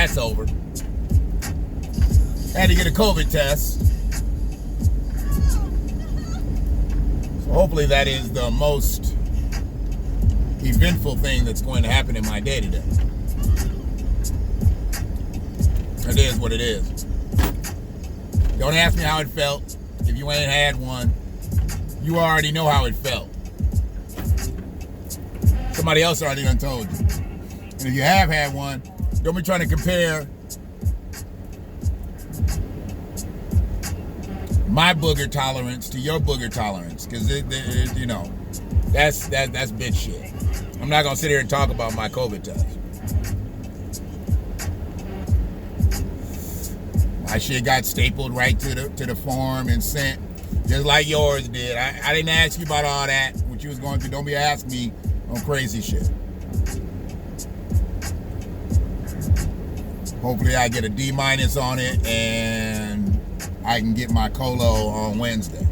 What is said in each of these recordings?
that's over. Had to get a COVID test. So hopefully that is the most eventful thing that's going to happen in my day today. It is what it is. Don't ask me how it felt. If you ain't had one, you already know how it felt. Somebody else already done told you. And if you have had one, don't be trying to compare my booger tolerance to your booger tolerance, because you know, that's bitch shit. I'm not gonna sit here and talk about my COVID test. My shit got stapled right to the form and sent, just like yours did. I didn't ask you about all that, what you was going through. Don't be asking me on crazy shit. Hopefully I get a D- on it and I can get my colo on Wednesday.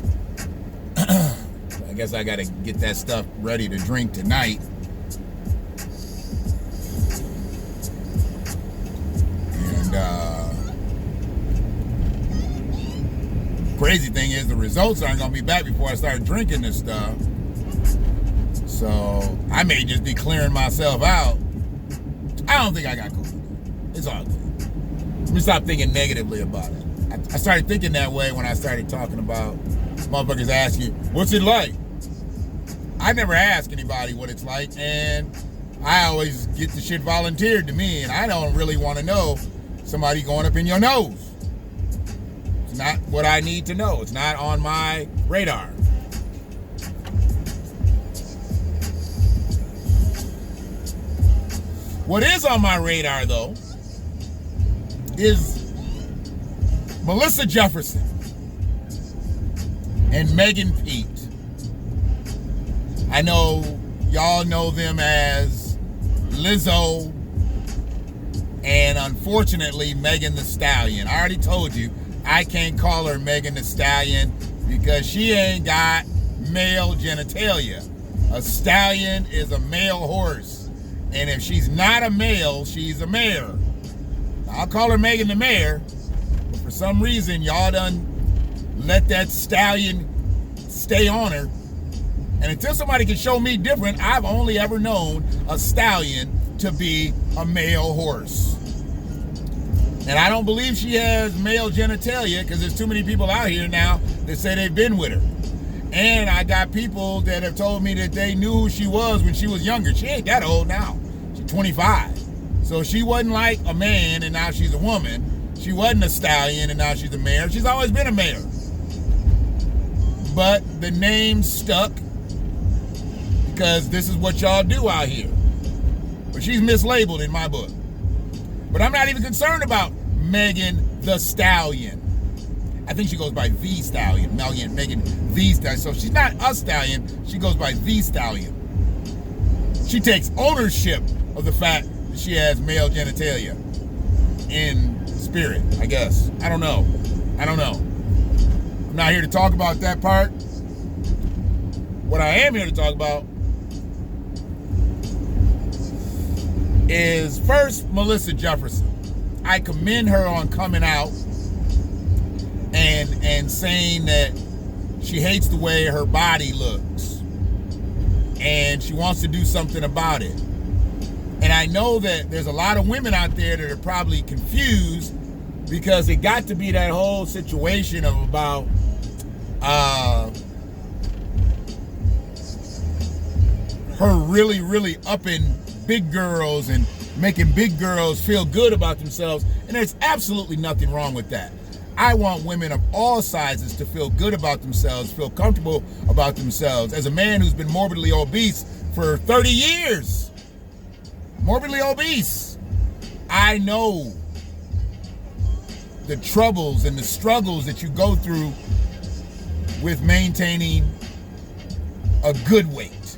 I guess I gotta get that stuff ready to drink tonight. Crazy thing is the results aren't gonna be back before I start drinking this stuff. So I may just be clearing myself out. I don't think I got COVID. It's all good. Let me stop thinking negatively about it. I started thinking that way when I started talking about motherfuckers asking you, what's it like? I never ask anybody what it's like, and I always get the shit volunteered to me, and I don't really want to know somebody going up in your nose. It's not what I need to know. It's not on my radar. What is on my radar, though, is Melissa Jefferson and Megan Pete. I know y'all know them as Lizzo and, unfortunately, Megan Thee Stallion. I already told you I can't call her Megan Thee Stallion because she ain't got male genitalia. A stallion is a male horse. And if she's not a male, she's a mare. I'll call her Megan the Mare, but for some reason, y'all done let that stallion stay on her. And until somebody can show me different, I've only ever known a stallion to be a male horse. And I don't believe she has male genitalia because there's too many people out here now that say they've been with her. And I got people that have told me that they knew who she was when she was younger. She ain't that old now. She's 25. So she wasn't like a man and now she's a woman. She wasn't a stallion and now she's a mare. She's always been a mare. But the name stuck because this is what y'all do out here. But she's mislabeled in my book. But I'm not even concerned about Megan the Stallion. I think she goes by The Stallion. Megan The Stallion. So she's not a stallion. She goes by The Stallion. She takes ownership of the fact that she has male genitalia in spirit, I guess. I don't know. I'm not here to talk about that part. What I am here to talk about is, first, Melissa Jefferson. I commend her on coming out and saying that she hates the way her body looks and she wants to do something about it. And I know that there's a lot of women out there that are probably confused because it got to be that whole situation of about her really upping big girls and making big girls feel good about themselves. And there's absolutely nothing wrong with that. I want women of all sizes to feel good about themselves, feel comfortable about themselves. As a man who's been morbidly obese for 30 years, morbidly obese, I know the troubles and the struggles that you go through with maintaining a good weight.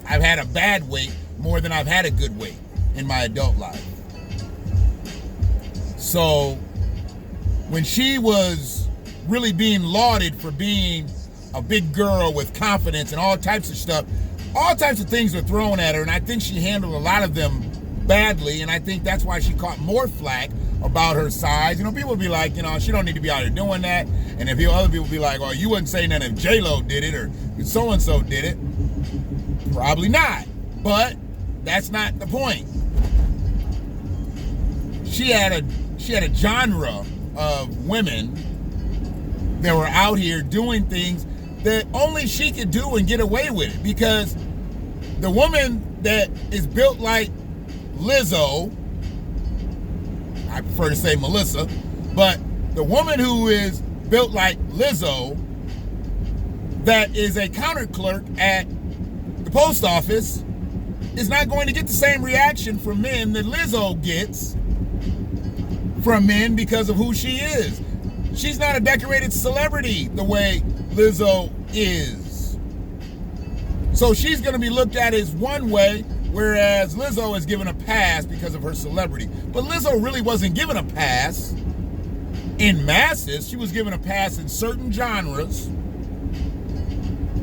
I've had a bad weight more than I've had a good weight in my adult life. So when she was really being lauded for being a big girl with confidence and all types of stuff, all types of things were thrown at her, and I think she handled a lot of them badly, and I think that's why she caught more flack about her size. You know, people be like, you know, she don't need to be out here doing that. And if other people be like, oh, you wouldn't say nothing if J-Lo did it or so-and-so did it. Probably not. But that's not the point. She had a genre of women that were out here doing things that only she could do and get away with it. Because the woman that is built like Lizzo, I prefer to say Melissa, but the woman who is built like Lizzo that is a counter clerk at the post office is not going to get the same reaction from men that Lizzo gets from men because of who she is. She's not a decorated celebrity the way Lizzo is. So she's going to be looked at as one way, whereas Lizzo is given a pass because of her celebrity. But Lizzo really wasn't given a pass in masses. She was given a pass in certain genres.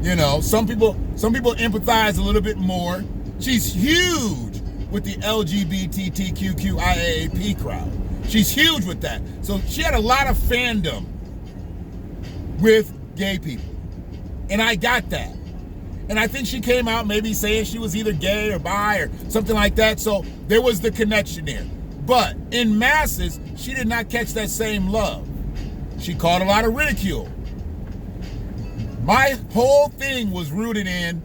You know, some people empathize a little bit more. She's huge with the LGBTQIAAP crowd. She's huge with that. So she had a lot of fandom with gay people. And I got that. And I think she came out maybe saying she was either gay or bi or something like that. So there was the connection there. But in masses, she did not catch that same love. She caught a lot of ridicule. My whole thing was rooted in,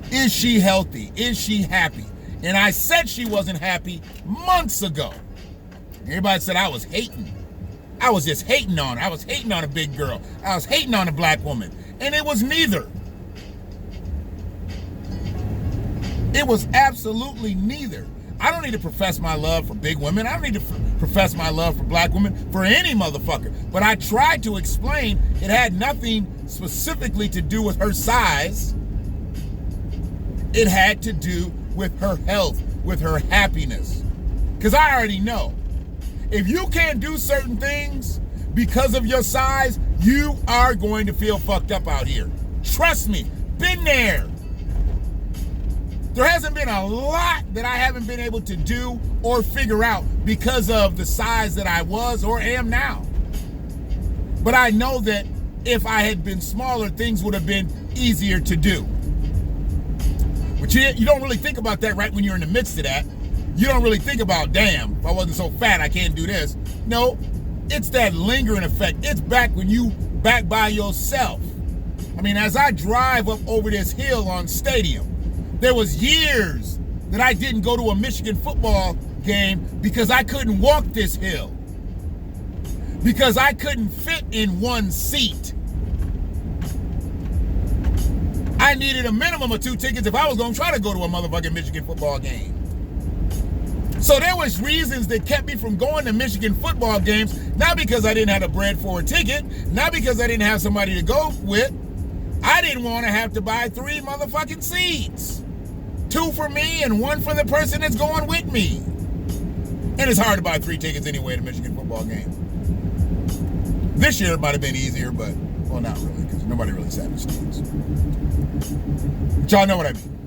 is she healthy? Is she happy? And I said she wasn't happy months ago. Everybody said I was hating. I was just hating on her. I was hating on a big girl. I was hating on a black woman. And it was neither. It was absolutely neither. I don't need to profess my love for big women. I don't need to profess my love for black women, for any motherfucker. But I tried to explain it had nothing specifically to do with her size. It had to do with her health, with her happiness. Because I already know, if you can't do certain things because of your size, you are going to feel fucked up out here. Trust me, been there. There hasn't been a lot that I haven't been able to do or figure out because of the size that I was or am now. But I know that if I had been smaller, things would have been easier to do. But you don't really think about that right when you're in the midst of that. You don't really think about, damn, if I wasn't so fat, I can't do this. No, it's that lingering effect. It's back when you back by yourself. I mean, as I drive up over this hill on Stadium, there was years that I didn't go to a Michigan football game because I couldn't walk this hill. Because I couldn't fit in one seat. I needed a minimum of 2 tickets if I was going to try to go to a motherfucking Michigan football game. So there was reasons that kept me from going to Michigan football games, not because I didn't have the bread for a ticket, not because I didn't have somebody to go with. I didn't want to have to buy 3 motherfucking seats. 2 for me and 1 for the person that's going with me. And it's hard to buy 3 tickets anyway at a Michigan football game. This year it might have been easier, but, well, not really, because nobody really sat in the stands. But y'all know what I mean.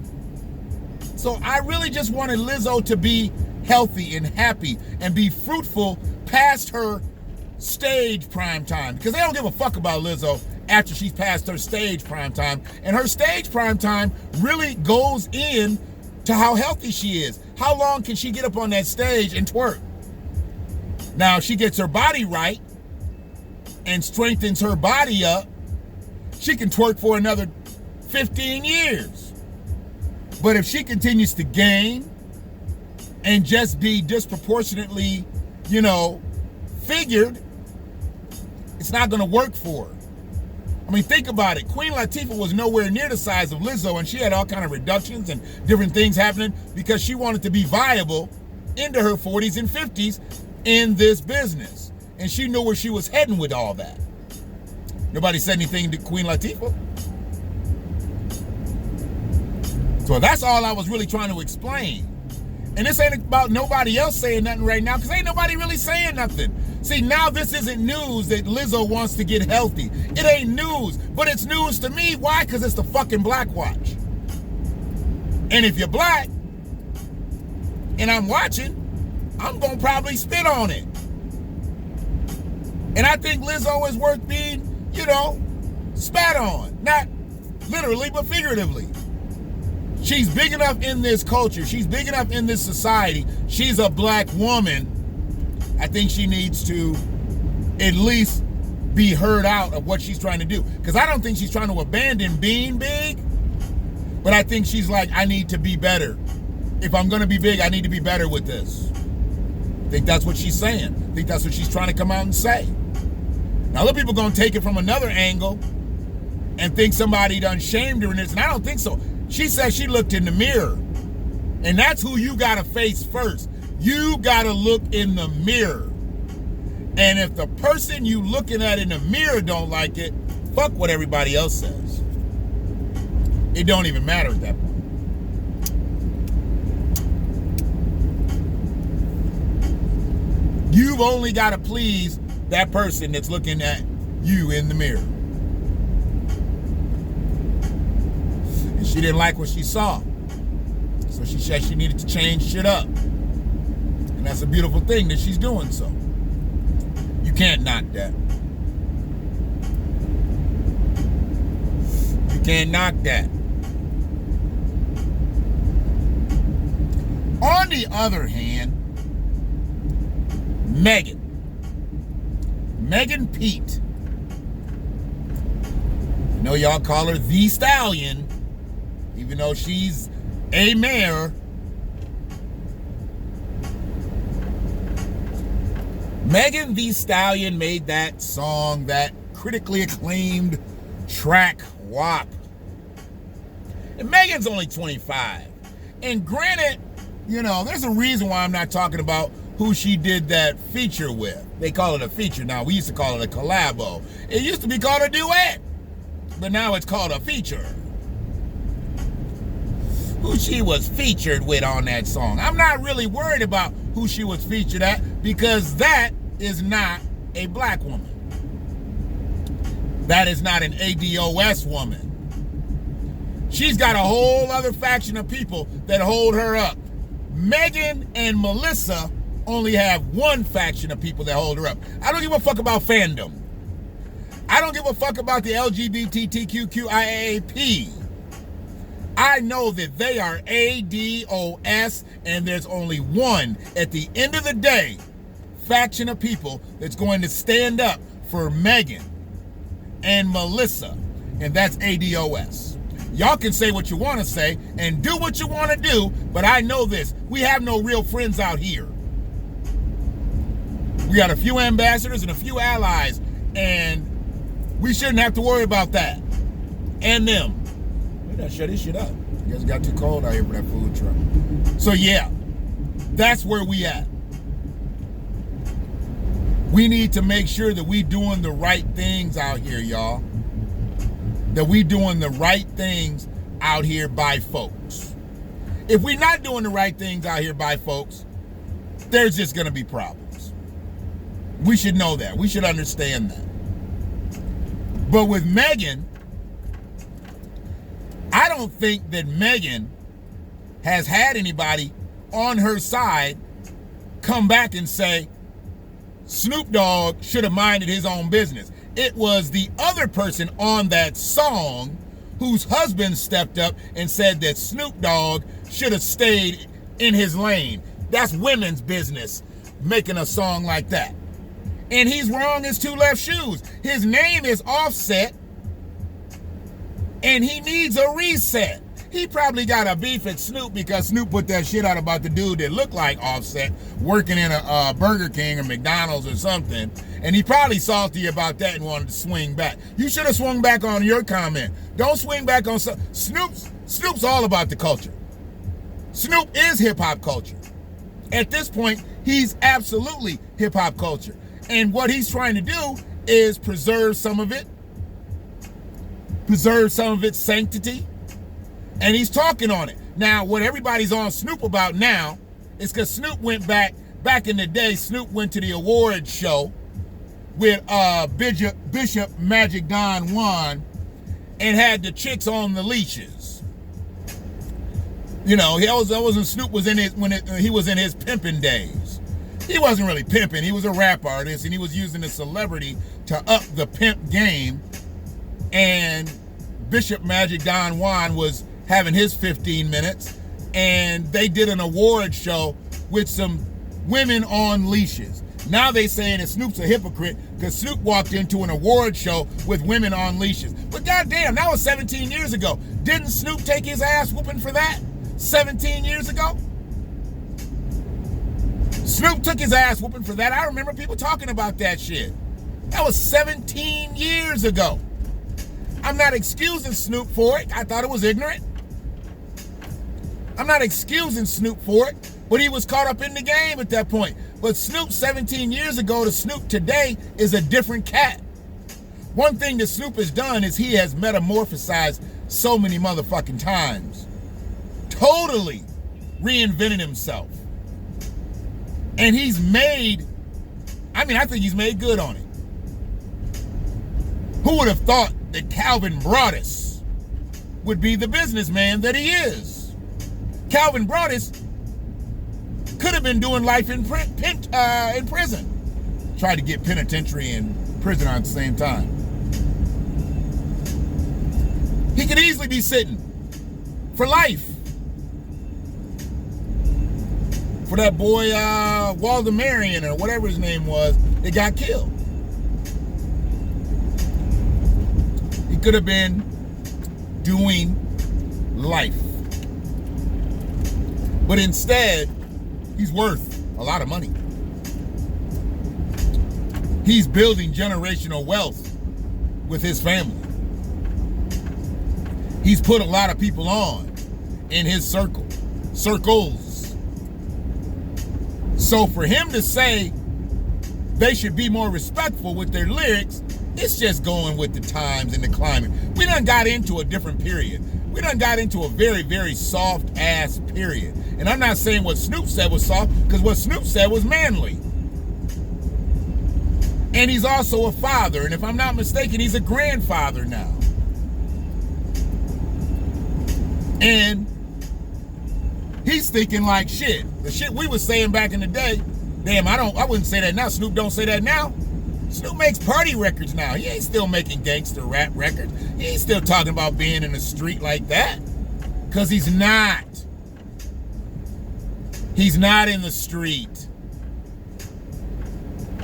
So I really just wanted Lizzo to be healthy and happy and be fruitful past her stage prime time, because they don't give a fuck about Lizzo after she's past her stage prime time. And her stage prime time really goes in to how healthy she is. How long can she get up on that stage and twerk? Now, if she gets her body right and strengthens her body up, she can twerk for another 15 years. But if she continues to gain and just be disproportionately, figured, it's not going to work for her. I mean, think about it. Queen Latifah was nowhere near the size of Lizzo, and she had all kind of reductions and different things happening because she wanted to be viable into her 40s and 50s in this business. And she knew where she was heading with all that. Nobody said anything to Queen Latifah. So that's all I was really trying to explain. And this ain't about nobody else saying nothing right now, because ain't nobody really saying nothing. See, now this isn't news that Lizzo wants to get healthy. It ain't news, but it's news to me. Why? Because it's the fucking BlackWatch. And if you're black, and I'm watching, I'm going to probably spit on it. And I think Lizzo is worth being, spat on. Not literally, but figuratively. She's big enough in this culture. She's big enough in this society. She's a black woman. I think she needs to at least be heard out of what she's trying to do. Because I don't think she's trying to abandon being big. But I think she's like, I need to be better. If I'm going to be big, I need to be better with this. I think that's what she's saying. I think that's what she's trying to come out and say. Now, other people are going to take it from another angle and think somebody done shamed her in this, and I don't think so. She said she looked in the mirror, and that's who you got to face first. You got to look in the mirror. And if the person you looking at in the mirror don't like it, fuck what everybody else says. It don't even matter at that point. You've only got to please that person that's looking at you in the mirror. And she didn't like what she saw. So she said she needed to change shit up. And that's a beautiful thing that she's doing so. You can't knock that. You can't knock that. On the other hand, Megan Pete. I know y'all call her the Stallion, even though she's a mayor. Megan Thee Stallion made that song, that critically acclaimed track, WAP. And Megan's only 25. And granted, there's a reason why I'm not talking about who she did that feature with. They call it a feature now. We used to call it a collabo. It used to be called a duet, but now it's called a feature. Who she was featured with on that song. I'm not really worried about who she was featured at, because that is not a black woman. That is not an ADOS woman. She's got a whole other faction of people that hold her up. Megan and Melissa only have one faction of people that hold her up. I don't give a fuck about fandom. I don't give a fuck about the LGBTQIAP. I know that they are ADOS, and there's only one, at the end of the day, faction of people that's going to stand up for Megan and Melissa, and that's ADOS. Y'all can say what you want to say and do what you want to do, but I know this. We have no real friends out here. We got a few ambassadors and a few allies, and we shouldn't have to worry about that. And them. We gotta shut this shit up. I guess it got too cold out here for that food truck. So yeah, that's where we at. We need to make sure that we doing the right things out here, y'all. That we doing the right things out here by folks. If we're not doing the right things out here by folks, there's just gonna be problems. We should know that. We should understand that. But with Megan, I don't think that Megan has had anybody on her side come back and say, Snoop Dogg should have minded his own business. It was the other person on that song whose husband stepped up and said that Snoop Dogg should have stayed in his lane. That's women's business, making a song like that. And he's wrong as two left shoes. His name is Offset, and he needs a reset. He probably got a beef at Snoop because Snoop put that shit out about the dude that looked like Offset working in a Burger King or McDonald's or something. And he probably salty about that and wanted to swing back. You should have swung back on your comment. Don't swing back on Snoop's all about the culture. Snoop is hip-hop culture. At this point, he's absolutely hip-hop culture. And what he's trying to do is preserve some of it. Preserve some of its sanctity. And he's talking on it. Now, what everybody's on Snoop about now is because Snoop went back in the day, Snoop went to the awards show with Bishop Magic Don Juan and had the chicks on the leashes. You know, that wasn't Snoop was in his he was in his pimping days. He wasn't really pimping. He was a rap artist, and he was using a celebrity to up the pimp game. And Bishop Magic Don Juan was having his 15 minutes, and they did an award show with some women on leashes. Now they saying that Snoop's a hypocrite because Snoop walked into an award show with women on leashes. But goddamn, that was 17 years ago. Didn't Snoop take his ass whooping for that 17 years ago? Snoop took his ass whooping for that. I remember people talking about that shit. That was 17 years ago. I'm not excusing Snoop for it. I thought it was ignorant. I'm not excusing Snoop for it, but he was caught up in the game at that point. But Snoop 17 years ago to Snoop today is a different cat. One thing that Snoop has done is he has metamorphosized so many motherfucking times. Totally reinvented himself. And he's made, I think he's made good on it. Who would have thought that Calvin Broadus would be the businessman that he is? Calvin Broadus could have been doing life in prison. Tried to get penitentiary and prison at the same time. He could easily be sitting for life. For that boy, Walter Marion, or whatever his name was, that got killed. He could have been doing life. But instead, he's worth a lot of money. He's building generational wealth with his family. He's put a lot of people on in his circles. So for him to say they should be more respectful with their lyrics, it's just going with the times and the climate. We done got into a different period. We done got into a very, very soft ass period. And I'm not saying what Snoop said was soft, because what Snoop said was manly. And he's also a father, and if I'm not mistaken, he's a grandfather now. And he's thinking like shit. The shit we was saying back in the day, damn, I wouldn't say that now. Snoop don't say that now. Snoop makes party records now. He ain't still making gangster rap records. He ain't still talking about being in the street like that. Because he's not. He's not in the street.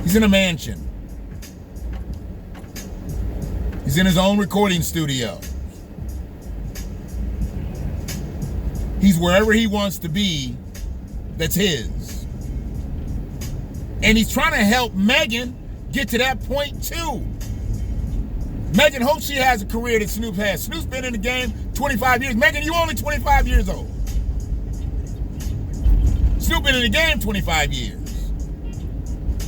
He's in a mansion. He's in his own recording studio. He's wherever he wants to be, that's his. And he's trying to help Megan get to that point too. Megan hopes she has a career that Snoop has. Snoop's been in the game 25 years. Megan, you only 25 years old. Snoop been in the game 25 years.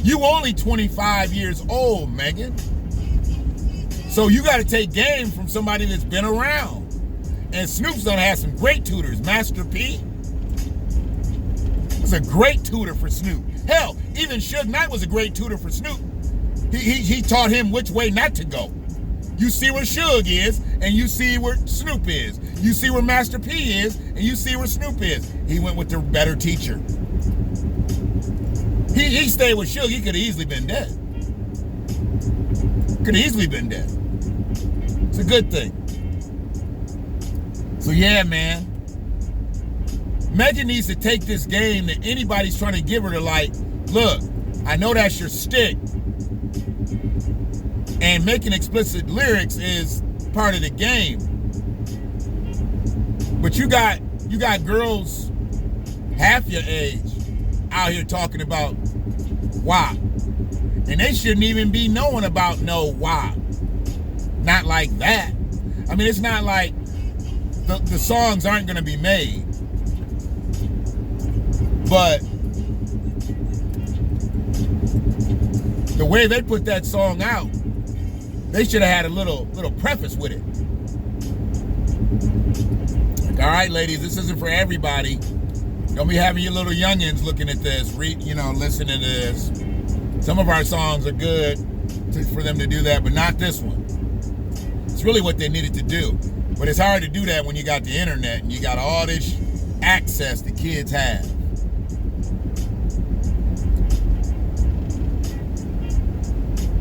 You only 25 years old, Megan. So you got to take game from somebody that's been around. And Snoop's done had some great tutors. Master P was a great tutor for Snoop. Hell, even Suge Knight was a great tutor for Snoop. He taught him which way not to go. You see where Suge is, and you see where Snoop is. You see where Master P is, and you see where Snoop is. He went with the better teacher. He stayed with Suge. He could have easily been dead. Could have easily been dead. It's a good thing. So yeah, man. Megan needs to take this game that anybody's trying to give her to like, look, I know that's your stick. And making explicit lyrics is part of the game. But you got girls half your age out here talking about WAP. And they shouldn't even be knowing about no WAP. Not like that. I mean, it's not like the songs aren't going to be made. But the way they put that song out, they should have had a little preface with it. Like, all right, ladies, this isn't for everybody. Don't be having your little youngins looking at this, listening to this. Some of our songs are good for them to do that, but not this one. It's really what they needed to do. But it's hard to do that when you got the internet and you got all this access the kids have.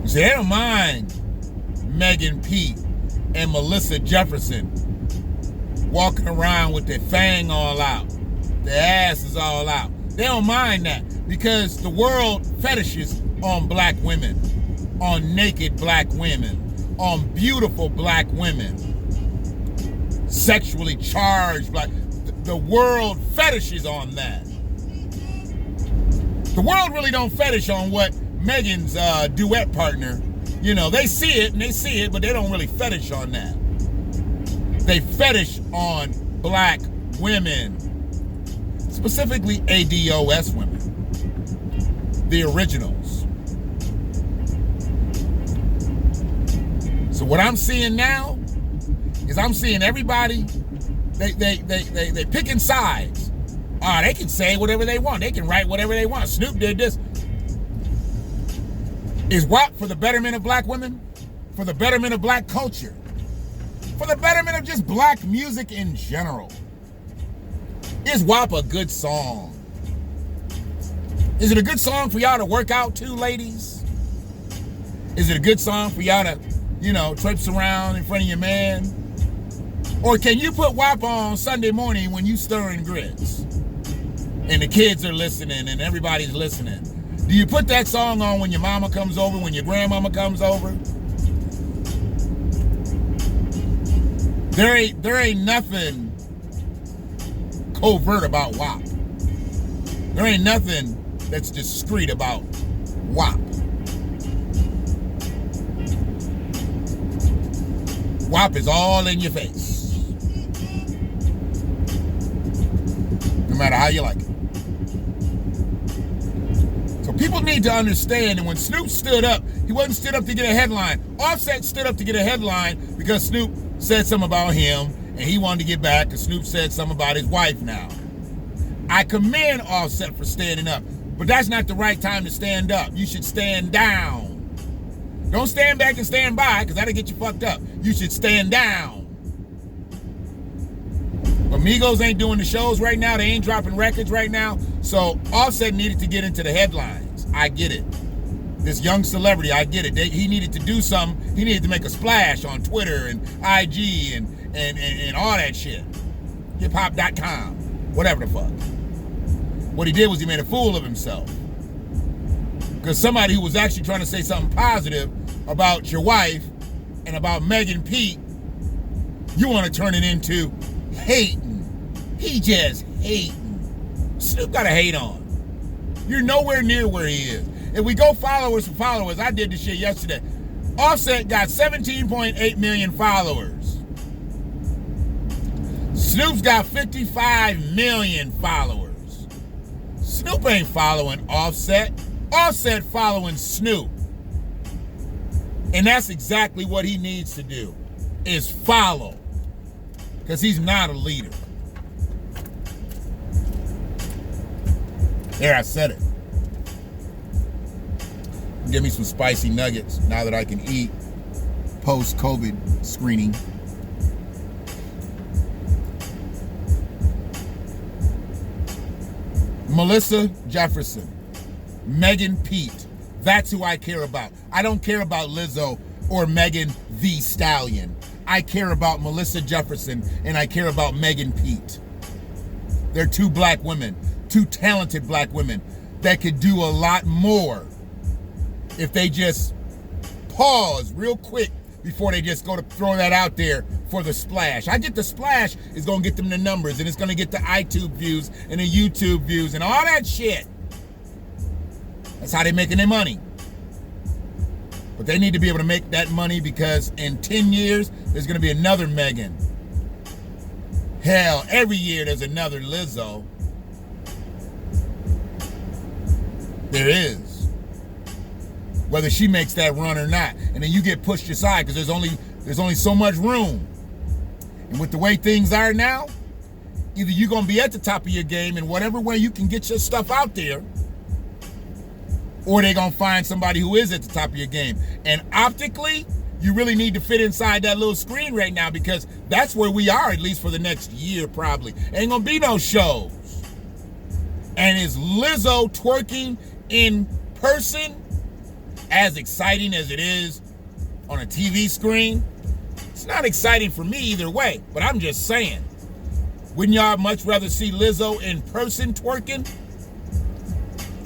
See, they don't mind Megan Pete and Melissa Jefferson walking around with their fang all out, their ass is all out. They don't mind that because the world fetishes on black women, on naked black women, on beautiful black women, sexually charged black. The world fetishes on that. The world really don't fetish on what Megan's duet partner, you know, they see it, but they don't really fetish on that. They fetish on black women, specifically ADOS women, the originals. So what I'm seeing now is I'm seeing everybody, they picking sides. They can say whatever they want. They can write whatever they want. Snoop did this. Is WAP for the betterment of black women? For the betterment of black culture? For the betterment of just black music in general? Is WAP a good song? Is it a good song for y'all to work out to, ladies? Is it a good song for y'all to, you know, traipse around in front of your man? Or can you put WAP on Sunday morning when you stirring grits? And the kids are listening and everybody's listening. Do you put that song on when your mama comes over, when your grandmama comes over? There ain't nothing covert about WAP. There ain't nothing that's discreet about WAP. WAP is all in your face. No matter how you like it. So people need to understand that when Snoop stood up, he wasn't stood up to get a headline. Offset stood up to get a headline because Snoop said something about him and he wanted to get back because Snoop said something about his wife now. I commend Offset for standing up, but that's not the right time to stand up. You should stand down. Don't stand back and stand by because that'll get you fucked up. You should stand down. But Migos ain't doing the shows right now. They ain't dropping records right now. So Offset needed to get into the headlines. I get it. This young celebrity, I get it. He needed to do something. He needed to make a splash on Twitter and IG and all that shit. Hiphop.com. Whatever the fuck. What he did was he made a fool of himself. Because somebody who was actually trying to say something positive about your wife and about Megan Pete, you want to turn it into hating. He just hating. Snoop got to hate on. You're nowhere near where he is. If we go followers for followers, I did this shit yesterday. Offset got 17.8 million followers. Snoop's got 55 million followers. Snoop ain't following Offset. Offset following Snoop. And that's exactly what he needs to do, is follow. Because he's not a leader. There, I said it. Give me some spicy nuggets now that I can eat post-COVID screening. Melissa Jefferson, Megan Pete, that's who I care about. I don't care about Lizzo or Megan the Stallion. I care about Melissa Jefferson and I care about Megan Pete. They're two black women, two talented black women that could do a lot more if they just pause real quick before they just go to throw that out there for the splash. I get the splash is gonna get them the numbers and it's gonna get the iTunes views and the YouTube views and all that shit. That's how they're making their money. But they need to be able to make that money because in 10 years, there's gonna be another Megan. Hell, every year there's another Lizzo. There is. Whether she makes that run or not. And then you get pushed aside because there's only so much room. And with the way things are now, either you're going to be at the top of your game in whatever way you can get your stuff out there, or they're going to find somebody who is at the top of your game. And optically, you really need to fit inside that little screen right now, because that's where we are, at least for the next year probably. Ain't gonna be no shows. And is Lizzo twerking in person as exciting as it is on a TV screen? It's not exciting for me either way, but I'm just saying. Wouldn't y'all much rather see Lizzo in person twerking?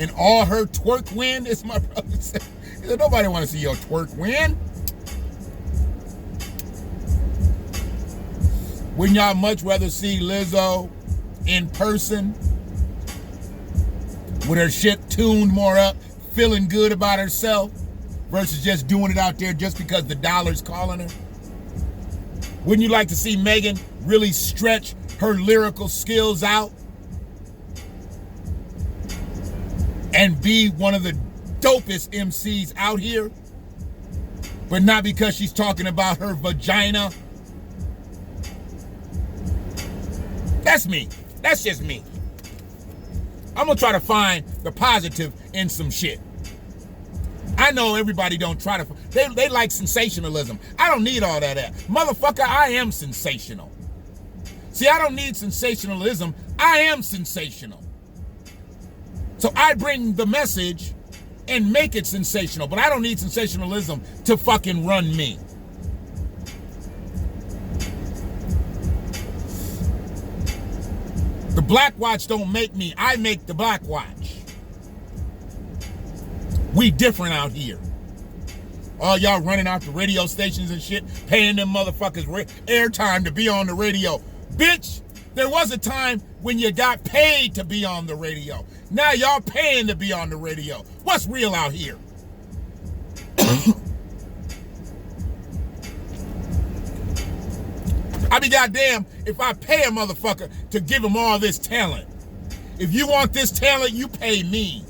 In all her twerk win, as my brother said. He said, nobody want to see your twerk win. Wouldn't y'all much rather see Lizzo in person with her shit tuned more up, feeling good about herself, versus just doing it out there just because the dollar's calling her? Wouldn't you like to see Megan really stretch her lyrical skills out and be one of the dopest MCs out here? But not because she's talking about her vagina. That's me. That's just me. I'm gonna try to find the positive in some shit. I know everybody don't try to, they like sensationalism. I don't need all that. Motherfucker, I am sensational. See, I don't need sensationalism. I am sensational. So I bring the message and make it sensational, but I don't need sensationalism to fucking run me. The BlackWatch don't make me, I make the BlackWatch. We different out here. All y'all running out the radio stations and shit, paying them motherfuckers airtime to be on the radio. Bitch, there was a time when you got paid to be on the radio. Now y'all paying to be on the radio. What's real out here? I be goddamn if I pay a motherfucker to give him all this talent. If you want this talent, you pay me.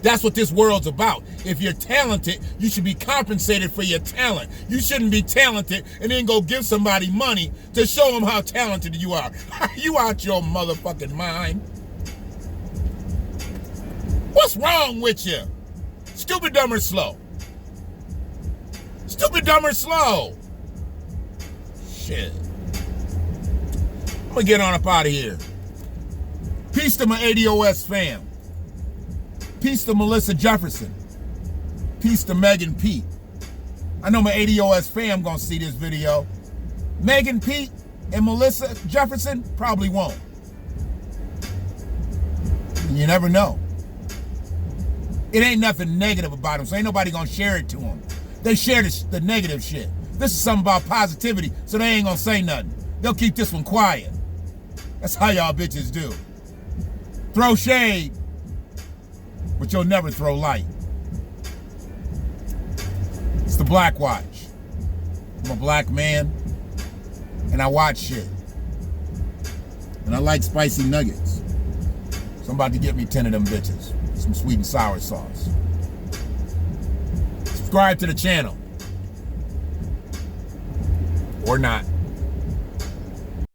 That's what this world's about. If you're talented, you should be compensated for your talent. You shouldn't be talented and then go give somebody money to show them how talented you are. Are you out your motherfucking mind? What's wrong with you? Stupid, dumb, or slow? Stupid, dumb, or slow? Shit. I'm gonna get on up out of here. Peace to my ADOS fam. Peace to Melissa Jefferson. Peace to Megan Pete. I know my ADOS fam gonna see this video. Megan Pete and Melissa Jefferson probably won't. You never know. It ain't nothing negative about them, so ain't nobody gonna share it to them. They share the negative shit. This is something about positivity, so they ain't gonna say nothing. They'll keep this one quiet. That's how y'all bitches do. Throw shade, but you'll never throw light. It's the BlackWatch. I'm a black man, and I watch shit. And I like spicy nuggets. So I'm about to get me 10 of them bitches. Some sweet and sour sauce. Subscribe to the channel. Or not.